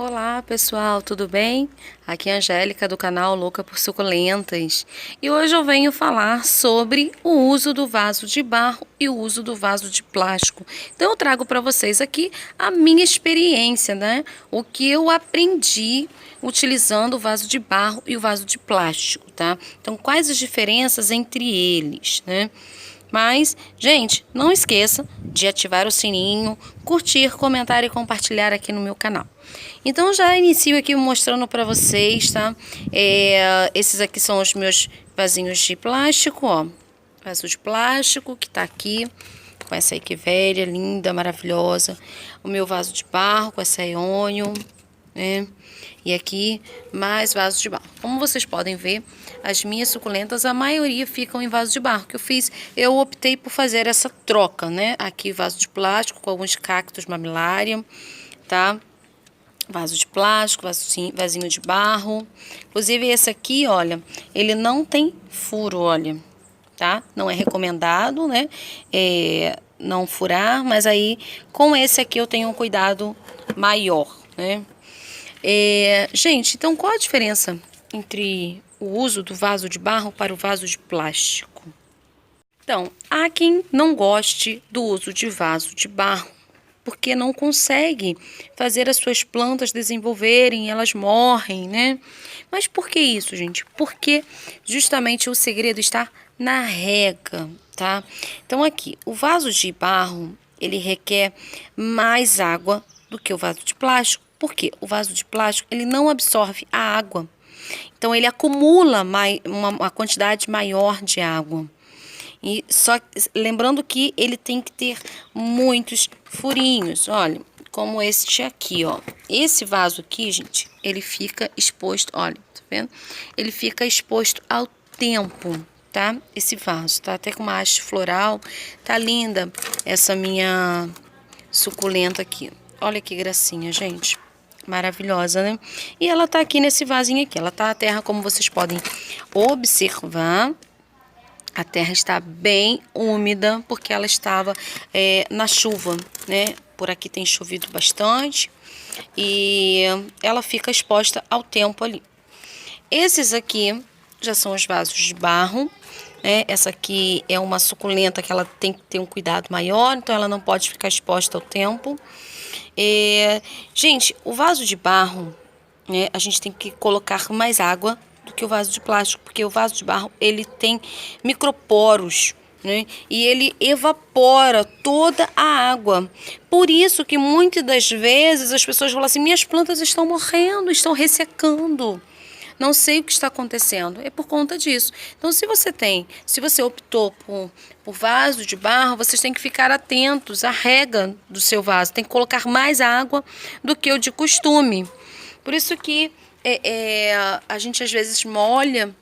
Olá pessoal, tudo bem? Aqui é a Angélica do canal Louca por Suculentas e hoje eu venho falar sobre o uso do vaso de barro e o uso do vaso de plástico. Então eu trago para vocês aqui a minha experiência, né? O que eu aprendi utilizando o vaso de barro e o vaso de plástico, tá? Então quais as diferenças entre eles, né? Mas, gente, não esqueça de ativar o sininho, curtir, comentar e compartilhar aqui no meu canal. Então, já inicio aqui mostrando para vocês, tá? Esses aqui são os meus vasinhos de plástico, ó. Vaso de plástico que tá aqui, com essa aí que velha, linda, maravilhosa. O meu vaso de barro com essa êonio, né? E aqui mais vasos de barro. Como vocês podem ver, as minhas suculentas, a maioria ficam em vaso de barro. Que eu optei por fazer essa troca, né? Aqui vaso de plástico com alguns cactos mamilária, tá? Vaso de plástico, vasinho de barro. Inclusive esse aqui, olha, ele não tem furo, olha, tá? Não é recomendado, né? Não furar, mas aí com esse aqui eu tenho um cuidado maior, né? Gente, então qual a diferença entre o uso do vaso de barro para o vaso de plástico? Então, há quem não goste do uso de vaso de barro, porque não consegue fazer as suas plantas desenvolverem, elas morrem, né? Mas por que isso, gente? Porque justamente o segredo está na rega, tá? Então aqui, o vaso de barro, ele requer mais água do que o vaso de plástico. Por quê? O vaso de plástico, ele não absorve a água. Então ele acumula uma quantidade maior de água. E só lembrando que ele tem que ter muitos furinhos, olha, como este aqui, ó. Esse vaso aqui, gente, ele fica exposto, olha, tá vendo? Ele fica exposto ao tempo, tá? Esse vaso, tá até com uma haste floral, tá linda essa minha suculenta aqui. Olha que gracinha, gente. Maravilhosa, né? E ela tá aqui nesse vasinho aqui, ela tá a terra, como vocês podem observar. A terra está bem úmida porque ela estava na chuva, né? Por aqui tem chovido bastante e ela fica exposta ao tempo ali. Esses aqui já são os vasos de barro, né? Essa aqui é uma suculenta que ela tem que ter um cuidado maior, então ela não pode ficar exposta ao tempo. Gente, o vaso de barro, né? A gente tem que colocar mais água do que o vaso de plástico, porque o vaso de barro ele tem microporos, né? E ele evapora toda a água. Por isso que muitas das vezes as pessoas falam assim: minhas plantas estão morrendo, estão ressecando. Não sei o que está acontecendo. É por conta disso. Então, se você optou por vaso de barro, vocês têm que ficar atentos à rega do seu vaso. Tem que colocar mais água do que o de costume. Por isso que a gente às vezes molha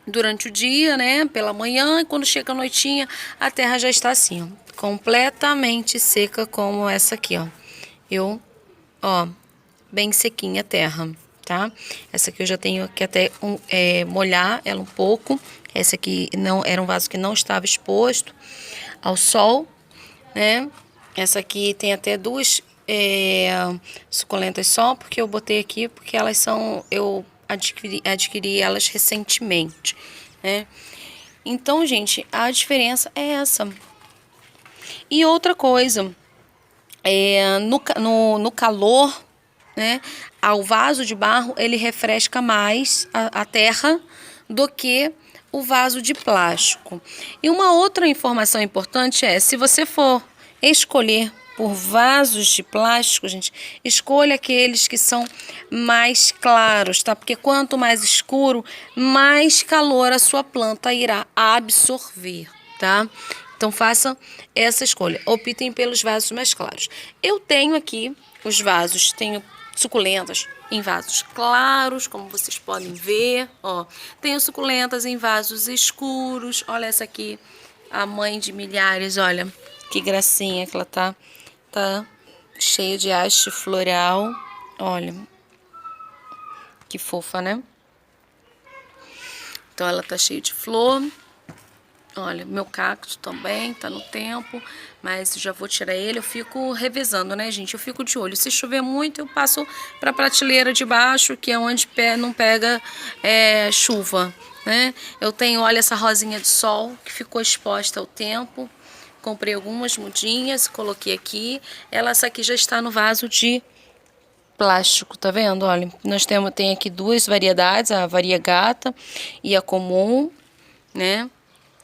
durante o dia, né, pela manhã, e quando chega a noitinha, a terra já está assim, ó, completamente seca como essa aqui, ó, bem sequinha a terra, tá? Essa aqui eu já tenho que até molhar ela um pouco. Essa aqui não era um vaso que não estava exposto ao sol, né? Essa aqui tem até duas suculentas só, porque eu botei aqui, porque elas são, eu adquiri elas recentemente, né? Então, gente, a diferença é essa. E outra coisa, no calor, né, ao vaso de barro, ele refresca mais a terra do que o vaso de plástico. E uma outra informação importante é, se você for escolher por vasos de plástico, gente, escolha aqueles que são mais claros, tá? Porque quanto mais escuro, mais calor a sua planta irá absorver, tá? Então faça essa escolha. Optem pelos vasos mais claros. Eu tenho aqui os vasos, tenho suculentas em vasos claros, como vocês podem ver, ó. Tenho suculentas em vasos escuros. Olha essa aqui, a mãe de milhares, olha que gracinha que ela tá cheia de haste floral. Olha que fofa, né? Então ela tá cheia de flor. Olha, meu cacto também tá no tempo, mas já vou tirar ele. Eu fico revisando, né, gente? Eu fico de olho. Se chover muito, eu passo pra prateleira de baixo, que é onde não pega chuva, né? Eu tenho, olha, essa rosinha de sol que ficou exposta ao tempo. Comprei algumas mudinhas, coloquei aqui. Essa aqui já está no vaso de plástico, tá vendo? Olha, tem aqui duas variedades, a variegata e a comum, né?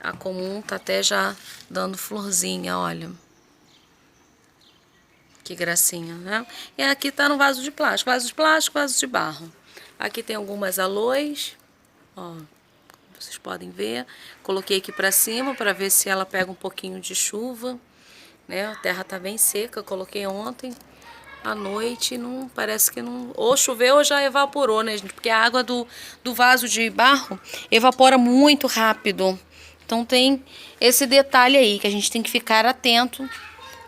A comum tá até já dando florzinha, olha. Que gracinha, né? E aqui tá no vaso de plástico, vaso de barro. Aqui tem algumas aloes, ó, vocês podem ver. Coloquei aqui pra cima pra ver se ela pega um pouquinho de chuva, né? A terra tá bem seca, coloquei ontem à noite, não parece que não, ou choveu ou já evaporou, né, gente? Porque a água do vaso de barro evapora muito rápido. Então tem esse detalhe aí que a gente tem que ficar atento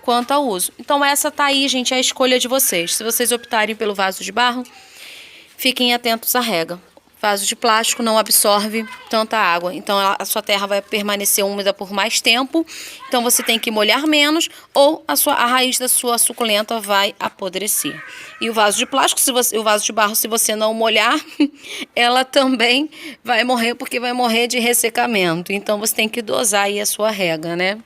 quanto ao uso. Então essa tá aí, gente, é a escolha de vocês. Se vocês optarem pelo vaso de barro, fiquem atentos à rega. Vaso de plástico não absorve tanta água, então a sua terra vai permanecer úmida por mais tempo. Então você tem que molhar menos ou a raiz da sua suculenta vai apodrecer. E o vaso de plástico, o vaso de barro, se você não molhar, ela também vai morrer porque vai morrer de ressecamento. Então você tem que dosar aí a sua rega, né?